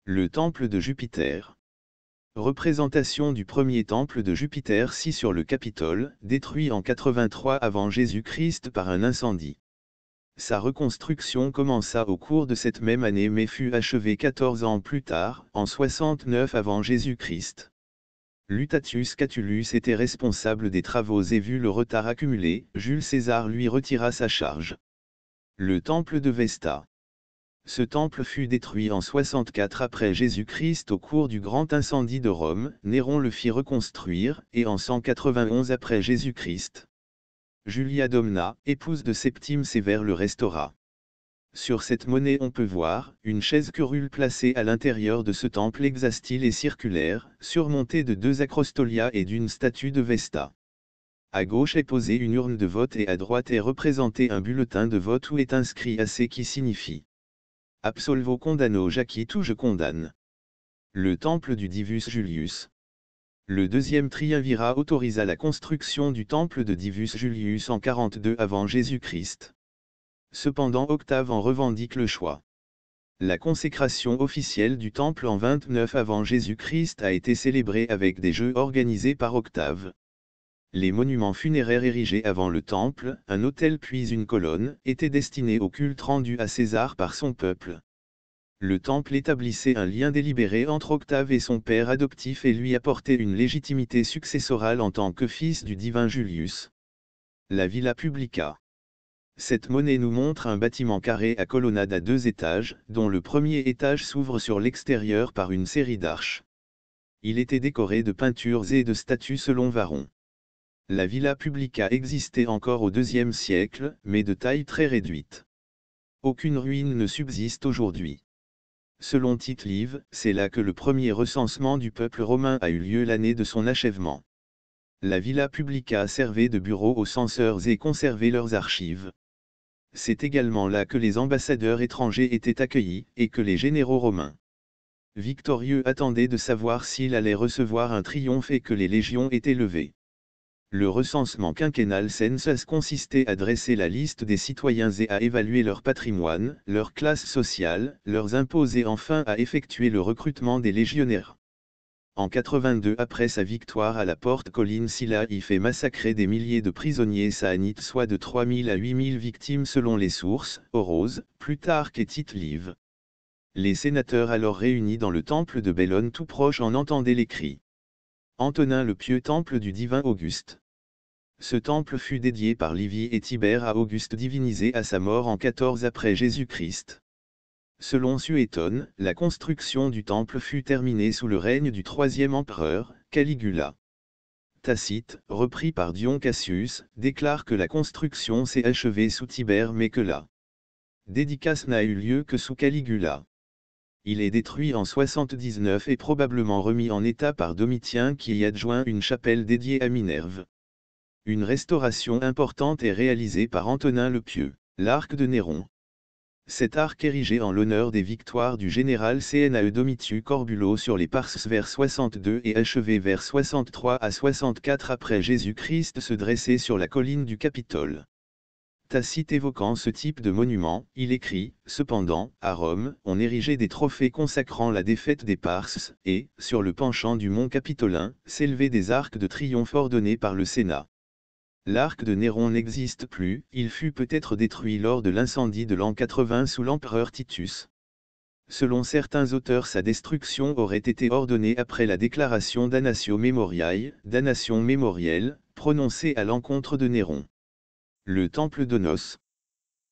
Le temple de Jupiter. Représentation du premier temple de Jupiter sis sur le Capitole, détruit en 83 avant Jésus-Christ par un incendie. Sa reconstruction commença au cours de cette même année mais fut achevée 14 ans plus tard, en 69 avant Jésus-Christ. Lutatius Catulus était responsable des travaux et vu le retard accumulé, Jules César lui retira sa charge. Le temple de Vesta. Ce temple fut détruit en 64 après Jésus-Christ au cours du grand incendie de Rome, Néron le fit reconstruire, et en 191 après Jésus-Christ. Julia Domna, épouse de Septime Sévère le restaura. Sur cette monnaie on peut voir, une chaise curule placée à l'intérieur de ce temple hexastyle et circulaire, surmontée de 2 acrostolia et d'une statue de Vesta. À gauche est posée une urne de vote et à droite est représenté un bulletin de vote où est inscrit AC qui signifie Absolvo condano jacitu je condamne. Le temple du Divus Julius. Le deuxième triumvirat autorisa la construction du temple de Divus Julius en 42 avant Jésus-Christ. Cependant Octave en revendique le choix. La consécration officielle du temple en 29 avant Jésus-Christ a été célébrée avec des jeux organisés par Octave. Les monuments funéraires érigés avant le temple, un autel puis une colonne, étaient destinés au culte rendu à César par son peuple. Le temple établissait un lien délibéré entre Octave et son père adoptif et lui apportait une légitimité successorale en tant que fils du divin Julius. La Villa Publica. Cette monnaie nous montre un bâtiment carré à colonnade à 2 étages, dont le premier étage s'ouvre sur l'extérieur par une série d'arches. Il était décoré de peintures et de statues selon Varron. La Villa Publica existait encore au IIe siècle, mais de taille très réduite. Aucune ruine ne subsiste aujourd'hui. Selon Tite-Live, c'est là que le premier recensement du peuple romain a eu lieu l'année de son achèvement. La Villa Publica servait de bureau aux censeurs et conservait leurs archives. C'est également là que les ambassadeurs étrangers étaient accueillis, et que les généraux romains victorieux attendaient de savoir s'ils allaient recevoir un triomphe et que les légions étaient levées. Le recensement quinquennal census consistait à dresser la liste des citoyens et à évaluer leur patrimoine, leur classe sociale, leurs impôts et enfin à effectuer le recrutement des légionnaires. En 82 après sa victoire à la porte colline Silla y fait massacrer des milliers de prisonniers saanites soit de 3000 à 8000 victimes selon les sources, Orose, Plutarque et Tite-Live. Les sénateurs alors réunis dans le temple de Bellone tout proche en entendaient les cris. Antonin le pieux temple du divin Auguste. Ce temple fut dédié par Livie et Tibère à Auguste divinisé à sa mort en 14 après Jésus-Christ. Selon Suétone, la construction du temple fut terminée sous le règne du troisième empereur, Caligula. Tacite, repris par Dion Cassius, déclare que la construction s'est achevée sous Tibère mais que la dédicace n'a eu lieu que sous Caligula. Il est détruit en 79 et probablement remis en état par Domitien qui y adjoint une chapelle dédiée à Minerve. Une restauration importante est réalisée par Antonin le Pieux, l'arc de Néron. Cet arc érigé en l'honneur des victoires du général Cnae Domitius Corbulo sur les Parses vers 62 et achevé vers 63 à 64 après Jésus-Christ se dressait sur la colline du Capitole. Tacite évoquant ce type de monument, il écrit, cependant, à Rome, on érigeait des trophées consacrant la défaite des Parses, et, sur le penchant du mont Capitolin, s'élevaient des arcs de triomphe ordonnés par le Sénat. L'arc de Néron n'existe plus, il fut peut-être détruit lors de l'incendie de l'an 80 sous l'empereur Titus. Selon certains auteurs sa destruction aurait été ordonnée après la déclaration Damnatio Memoriae, damnation mémorielle, prononcée à l'encontre de Néron. Le temple d'Onos.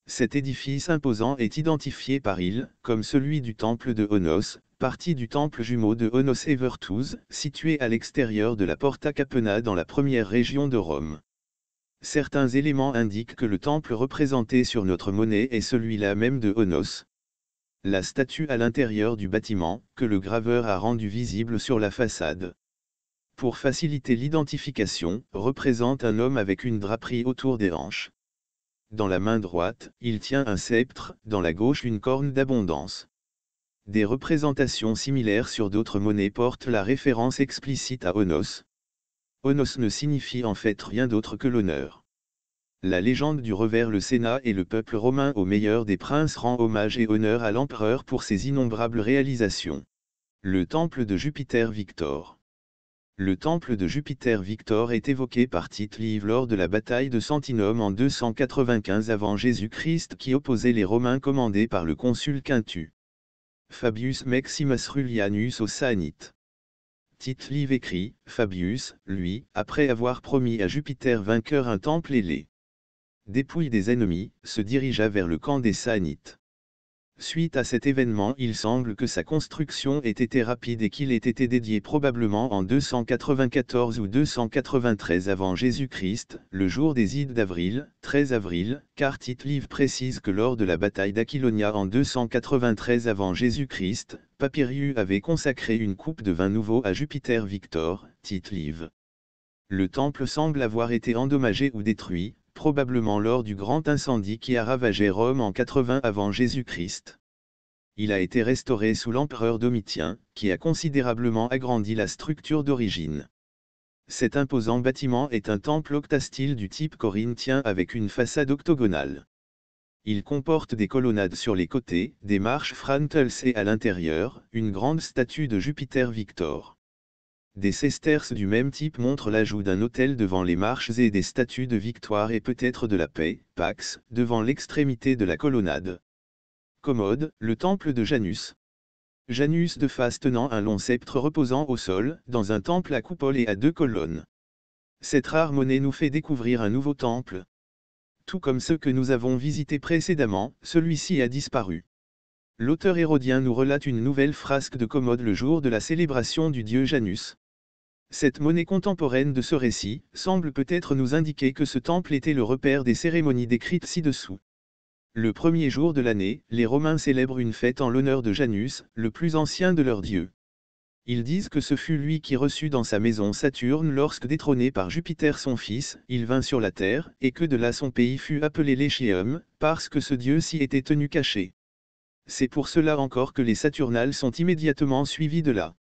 Cet édifice imposant est identifié par il, comme celui du temple de Onos, partie du temple jumeau de Onos Evertus, situé à l'extérieur de la Porta Capena dans la première région de Rome. Certains éléments indiquent que le temple représenté sur notre monnaie est celui-là même de Onos. La statue à l'intérieur du bâtiment, que le graveur a rendue visible sur la façade. Pour faciliter l'identification, représente un homme avec une draperie autour des hanches. Dans la main droite, il tient un sceptre, dans la gauche une corne d'abondance. Des représentations similaires sur d'autres monnaies portent la référence explicite à Onos. Onos ne signifie en fait rien d'autre que l'honneur. La légende du revers le Sénat et le peuple romain au meilleur des princes rend hommage et honneur à l'empereur pour ses innombrables réalisations. Le temple de Jupiter Victor. Le temple de Jupiter Victor est évoqué par Tite-Live lors de la bataille de Sentinum en 295 avant Jésus-Christ qui opposait les Romains commandés par le consul Quintus Fabius Maximus Rullianus aux Saanites. Tite-Live écrit, Fabius, lui, après avoir promis à Jupiter vainqueur un temple ailé, dépouille des ennemis, se dirigea vers le camp des Saanites. Suite à cet événement, il semble que sa construction ait été rapide et qu'il ait été dédié probablement en 294 ou 293 avant Jésus-Christ, le jour des Ides d'avril, 13 avril, car Tite-Live précise que lors de la bataille d'Aquilonia en 293 avant Jésus-Christ, Papirius avait consacré une coupe de vin nouveau à Jupiter Victor, Tite-Live. Le temple semble avoir été endommagé ou détruit, probablement lors du grand incendie qui a ravagé Rome en 80 avant Jésus-Christ. Il a été restauré sous l'empereur Domitien, qui a considérablement agrandi la structure d'origine. Cet imposant bâtiment est un temple octastyle du type corinthien avec une façade octogonale. Il comporte des colonnades sur les côtés, des marches frontales et à l'intérieur, une grande statue de Jupiter Victor. Des sesterces du même type montrent l'ajout d'un autel devant les marches et des statues de victoire et peut-être de la paix, Pax, devant l'extrémité de la colonnade. Commode, le temple de Janus. Janus de face tenant un long sceptre reposant au sol, dans un temple à coupole et à 2 colonnes. Cette rare monnaie nous fait découvrir un nouveau temple. Tout comme ceux que nous avons visités précédemment, celui-ci a disparu. L'auteur hérodien nous relate une nouvelle frasque de Commode le jour de la célébration du dieu Janus. Cette monnaie contemporaine de ce récit semble peut-être nous indiquer que ce temple était le repère des cérémonies décrites ci-dessous. Le premier jour de l'année, les Romains célèbrent une fête en l'honneur de Janus, le plus ancien de leurs dieux. Ils disent que ce fut lui qui reçut dans sa maison Saturne lorsque détrôné par Jupiter son fils, il vint sur la terre, et que de là son pays fut appelé l'Échium, parce que ce dieu s'y était tenu caché. C'est pour cela encore que les Saturnales sont immédiatement suivies de la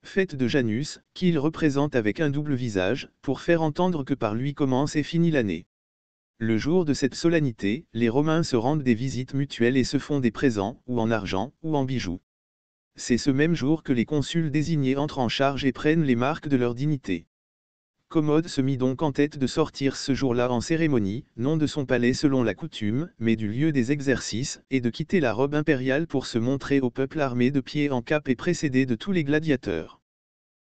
fête de Janus, qu'il représente avec un double visage, pour faire entendre que par lui commence et finit l'année. Le jour de cette solennité, les Romains se rendent des visites mutuelles et se font des présents, ou en argent, ou en bijoux. C'est ce même jour que les consuls désignés entrent en charge et prennent les marques de leur dignité. Commode se mit donc en tête de sortir ce jour-là en cérémonie, non de son palais selon la coutume, mais du lieu des exercices, et de quitter la robe impériale pour se montrer au peuple armé de pied en cap et précédé de tous les gladiateurs.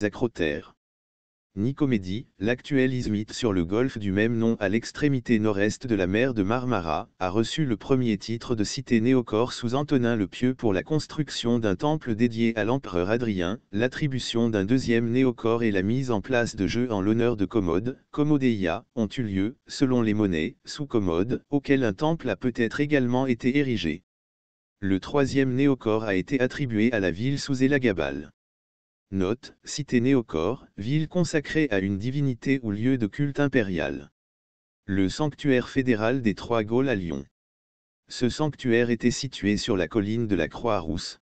Acrotère. Nicomédie, l'actuel Izmite sur le golfe du même nom à l'extrémité nord-est de la mer de Marmara, a reçu le premier titre de cité Néocore sous Antonin le Pieux pour la construction d'un temple dédié à l'empereur Adrien, l'attribution d'un deuxième Néocore et la mise en place de jeux en l'honneur de Commode, Commodeia, ont eu lieu, selon les monnaies, sous Commode, auquel un temple a peut-être également été érigé. Le troisième Néocore a été attribué à la ville sous Élagabal. Note, cité Néocore, ville consacrée à une divinité ou lieu de culte impérial. Le sanctuaire fédéral des Trois Gaules à Lyon. Ce sanctuaire était situé sur la colline de la Croix-Rousse.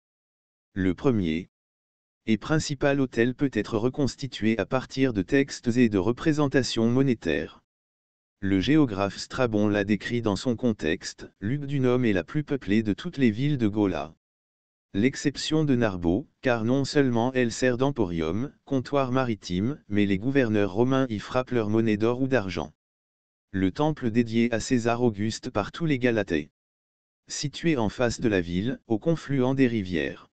Le premier et principal autel peut être reconstitué à partir de textes et de représentations monétaires. Le géographe Strabon l'a décrit dans son contexte, Lugdunum est la plus peuplée de toutes les villes de Gaule. L'exception de Narbo, car non seulement elle sert d'emporium, comptoir maritime, mais les gouverneurs romains y frappent leur monnaie d'or ou d'argent. Le temple dédié à César Auguste par tous les Galatées. Situé en face de la ville, au confluent des rivières.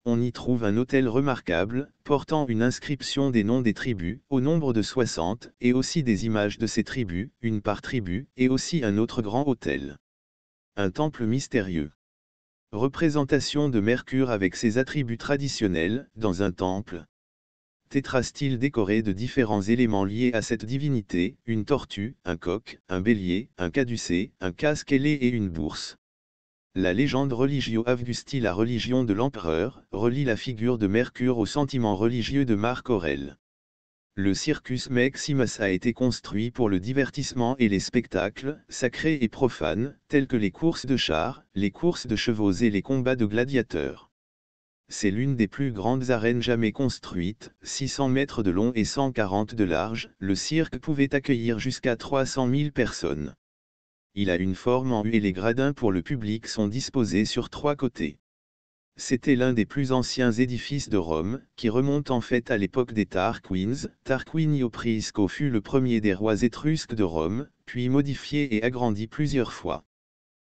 On y trouve un autel remarquable, portant une inscription des noms des tribus, au nombre de 60, et aussi des images de ces tribus, une par tribu, et aussi un autre grand autel. Un temple mystérieux. Représentation de Mercure avec ses attributs traditionnels, dans un temple. Tétrastyle décoré de différents éléments liés à cette divinité, une tortue, un coq, un bélier, un caducée, un casque ailé et une bourse. La légende religio-Augusti, la religion de l'empereur, relie la figure de Mercure au sentiment religieux de Marc Aurèle. Le Circus Maximus a été construit pour le divertissement et les spectacles, sacrés et profanes, tels que les courses de chars, les courses de chevaux et les combats de gladiateurs. C'est l'une des plus grandes arènes jamais construites, 600 mètres de long et 140 de large, le cirque pouvait accueillir jusqu'à 300 000 personnes. Il a une forme en U et les gradins pour le public sont disposés sur 3 côtés. C'était l'un des plus anciens édifices de Rome, qui remonte en fait à l'époque des Tarquins. Tarquinio Prisco fut le premier des rois étrusques de Rome, puis modifié et agrandi plusieurs fois.